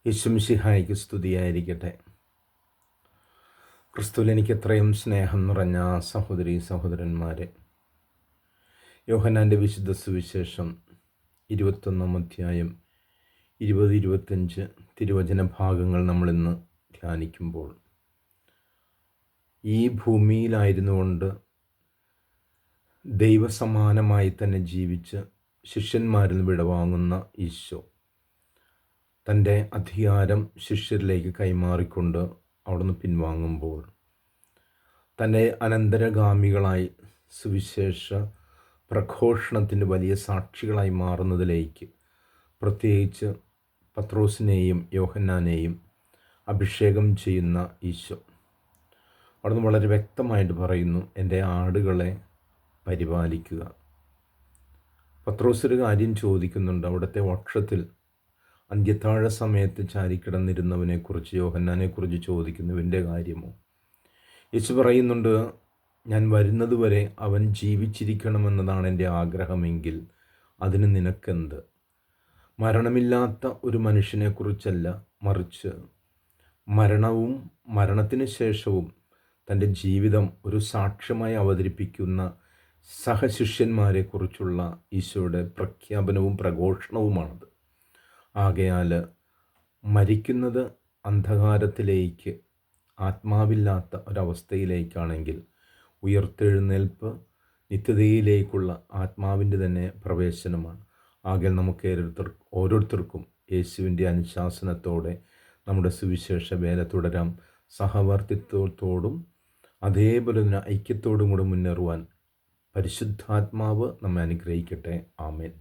യേശുമിശിഹായ്ക്ക് സ്തുതിയായിരിക്കട്ടെ. ക്രിസ്തുവിൽ എനിക്ക് എത്രയും സ്നേഹം നിറഞ്ഞ സഹോദരീ സഹോദരന്മാരെ, യോഹന്നാൻ്റെ വിശുദ്ധ സുവിശേഷം 21 അധ്യായം 20-25 തിരുവചന ഭാഗങ്ങൾ നമ്മളിന്ന് ധ്യാനിക്കുമ്പോൾ, ഈ ഭൂമിയിലായിരുന്നുകൊണ്ട് ദൈവസമാനമായി തന്നെ ജീവിച്ച് ശിഷ്യന്മാരിൽ വിടവാങ്ങുന്ന ഈശോ തൻ്റെ അധികാരം ശിഷ്യരിലേക്ക് കൈമാറിക്കൊണ്ട് അവിടുന്ന് പിൻവാങ്ങുമ്പോൾ, തൻ്റെ അനന്തരഗാമികളായി സുവിശേഷ പ്രഘോഷണത്തിൻ്റെ വലിയ സാക്ഷികളായി മാറുന്നതിലേക്ക് പ്രത്യേകിച്ച് പത്രോസിനെയും യോഹന്നാനെയും അഭിഷേകം ചെയ്യുന്ന ഈശോ അവിടുന്ന് വളരെ വ്യക്തമായിട്ട് പറയുന്നു, എൻ്റെ ആടുകളെ പരിപാലിക്കുക. പത്രോസ് ഒരു കാര്യം ചോദിക്കുന്നുണ്ട്. അവിടുത്തെ വക്ഷത്തിൽ അന്ത്യത്താഴ സമയത്ത് ചാരിക്കിടന്നിരുന്നവനെക്കുറിച്ച്, യോഹന്നാനെക്കുറിച്ച് ചോദിക്കുന്നു, ഇവൻ്റെ കാര്യമോ? യേശു പറയുന്നുണ്ട്, ഞാൻ വരുന്നതുവരെ അവൻ ജീവിച്ചിരിക്കണമെന്നതാണ് എൻ്റെ ആഗ്രഹമെങ്കിൽ അതിന് നിനക്കെന്ത്? മരണമില്ലാത്ത ഒരു മനുഷ്യനെക്കുറിച്ചല്ല, മറിച്ച് മരണവും മരണത്തിന് ശേഷവും തൻ്റെ ജീവിതം ഒരു സാക്ഷ്യമായി അവതരിപ്പിക്കുന്ന സഹശിഷ്യന്മാരെക്കുറിച്ചുള്ള ഈശോയുടെ പ്രഖ്യാപനവും പ്രഘോഷണവുമാണത്. ആകയാൽ മരിക്കുന്നത് അന്ധകാരത്തിലേക്ക്, ആത്മാവില്ലാത്ത ഒരവസ്ഥയിലേക്കാണെങ്കിൽ ഉയർത്തെഴുന്നേൽപ്പ് നിത്യതയിലേക്കുള്ള ആത്മാവിൻ്റെ തന്നെ പ്രവേശനമാണ്. ആകയാൽ നമുക്ക് ഓരോരുത്തർക്കും യേശുവിൻ്റെ അനുശാസനത്തോടെ നമ്മുടെ സുവിശേഷ വേല തുടരാം. സഹവർത്തിത്വത്തോടും അതേപോലെ തന്നെ ഐക്യത്തോടും കൂടെ മുന്നേറുവാൻ പരിശുദ്ധാത്മാവ് നമ്മെ അനുഗ്രഹിക്കട്ടെ. ആമേൻ.